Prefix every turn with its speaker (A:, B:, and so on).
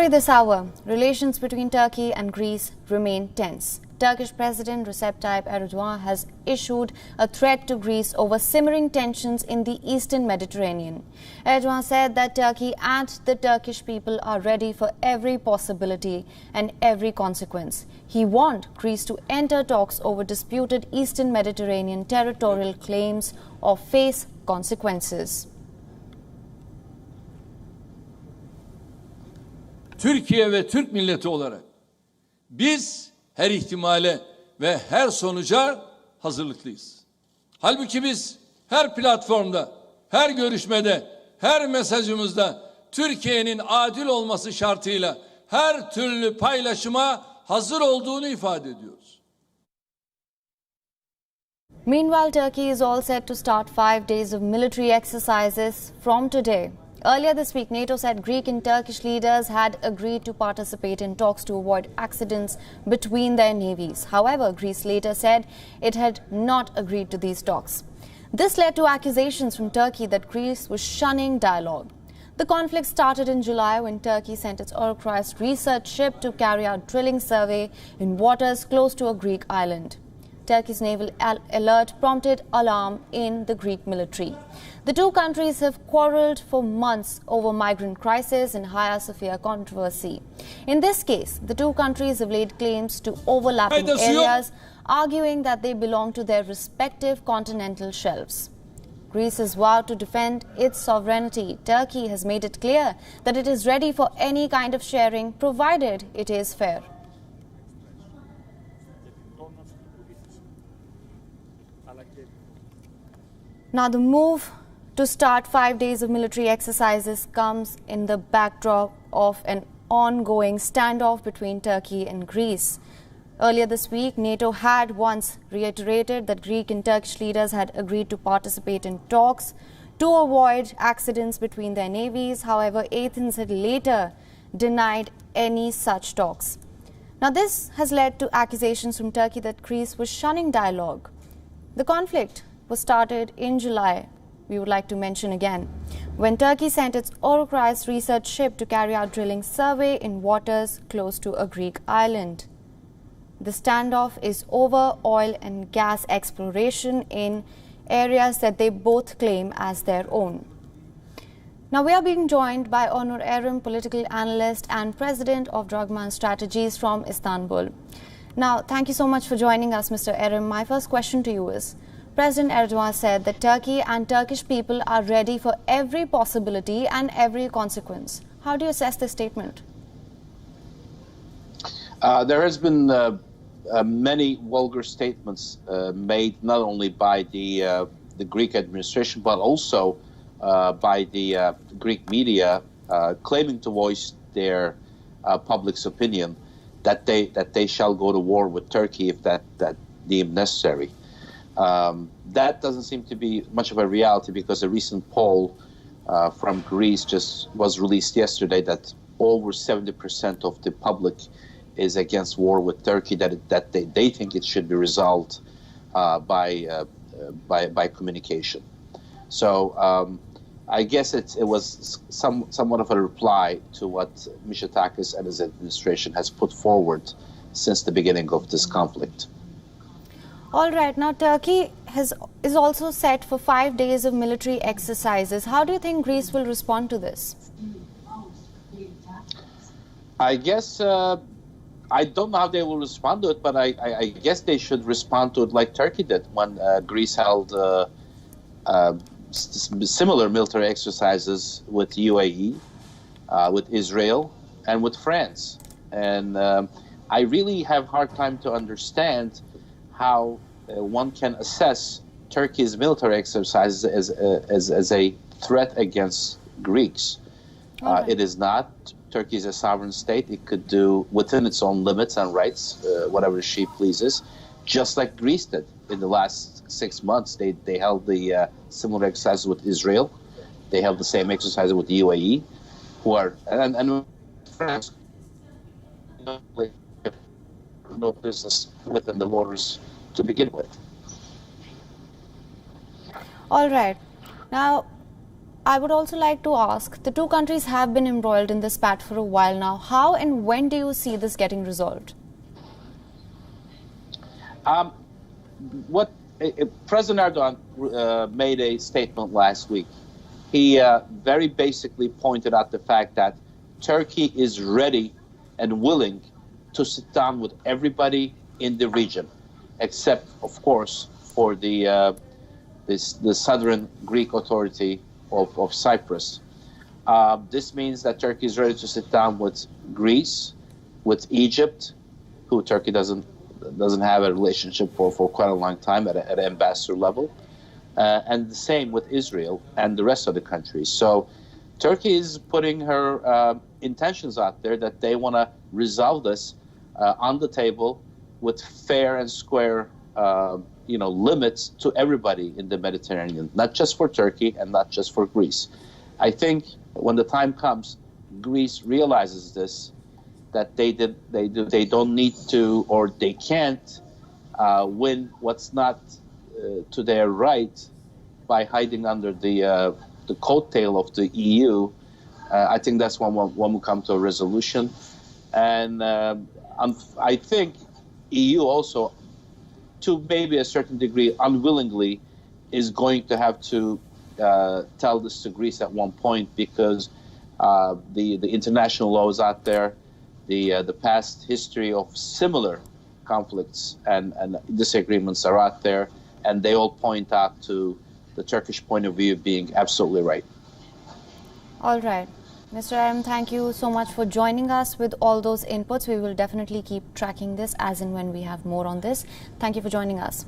A: story this hour, relations between Turkey and Greece remain tense. Turkish President Recep Tayyip Erdogan has issued a threat to Greece over simmering tensions in the eastern Mediterranean. Erdogan said that Turkey and the Turkish people are ready for every possibility and every consequence. He warned Greece to enter talks over disputed eastern Mediterranean territorial claims or face consequences.
B: Türkiye ve Türk milleti olarak biz her ihtimale ve her sonuca hazırlıklıyız. Halbuki biz her platformda, her görüşmede, her mesajımızda Türkiye'nin adil olması şartıyla her türlü paylaşıma hazır olduğunu ifade ediyoruz.
A: Meanwhile, Turkey is all set to start 5 days of military exercises from today. Earlier this week, NATO said Greek and Turkish leaders had agreed to participate in talks to avoid accidents between their navies. However, Greece later said it had not agreed to these talks. This led to accusations from Turkey that Greece was shunning dialogue. The conflict started in July when Turkey sent its Eurocryst research ship to carry out drilling survey in waters close to a Greek island. Turkey's naval alert prompted alarm in the Greek military. The two countries have quarreled for months over migrant crisis and Hagia Sophia controversy. In this case, the two countries have laid claims to overlapping areas, arguing that they belong to their respective continental shelves. Greece has vowed to defend its sovereignty. Turkey has made it clear that it is ready for any kind of sharing, provided it is fair. Now, the move to start 5 days of military exercises comes in the backdrop of an ongoing standoff between Turkey and Greece. Earlier this week, NATO had once reiterated that Greek and Turkish leaders had agreed to participate in talks to avoid accidents between their navies. However, Athens had later denied any such talks. Now, this has led to accusations from Turkey that Greece was shunning dialogue. The conflict was started in July, we would like to mention again, when Turkey sent its Eurocryst research ship to carry out drilling survey in waters close to a Greek island. The standoff is over oil and gas exploration in areas that they both claim as their own. Now, we are being joined by Onur Erim, political analyst and president of Dragman Strategies from Istanbul. Now, thank you so much for joining us, Mr. Erim. My first question to you is, President Erdogan said that Turkey and Turkish people are ready for every possibility and every consequence. How do you assess this statement?
C: There has been many vulgar statements made not only by the Greek administration but also by the Greek media claiming to voice their public's opinion that they shall go to war with Turkey if that deemed necessary. That doesn't seem to be much of a reality because a recent poll from Greece just was released yesterday that over 70% of the public is against war with Turkey, that they think it should be resolved by communication. So I guess it was somewhat of a reply to what Mitsotakis and his administration has put forward since the beginning of this conflict.
A: All right. Now, Turkey is also set for 5 days of military exercises. How do you think Greece will respond to this?
C: I guess I don't know how they will respond to it, but I guess they should respond to it like Turkey did when Greece held similar military exercises with UAE, with Israel, and with France. And I really have a hard time to understand how one can assess Turkey's military exercises as a threat against Greeks. Right. It is not. Turkey is a sovereign state. It could do within its own limits and rights whatever she pleases, just like Greece did in the last 6 months. They held the similar exercises with Israel. They held the same exercises with the UAE, who are and France. No business within the borders to begin with.
A: All right. Now, I would also like to ask, the two countries have been embroiled in this spat for a while now. How and when do you see this getting resolved?
C: President Erdogan made a statement last week. He very basically pointed out the fact that Turkey is ready and willing to sit down with everybody in the region, except, of course, for the southern Greek authority of Cyprus. This means that Turkey is ready to sit down with Greece, with Egypt, who Turkey doesn't have a relationship for quite a long time at an ambassador level, and the same with Israel and the rest of the countries. So Turkey is putting her intentions out there that they want to resolve this on the table with fair and square limits to everybody in the Mediterranean, not just for Turkey and not just for Greece. I think when the time comes, Greece realizes this, that they don't need to, or they can't win what's not to their right by hiding under the coattail of the EU. I think that's when we'll come to a resolution, and I think EU also, to maybe a certain degree, unwillingly, is going to have to tell this to Greece at one point, because the international laws out there, the past history of similar conflicts and disagreements are out there, and they all point out to the Turkish point of view being absolutely right.
A: All right. Mr. Aram, thank you so much for joining us with all those inputs. We will definitely keep tracking this as and when we have more on this. Thank you for joining us.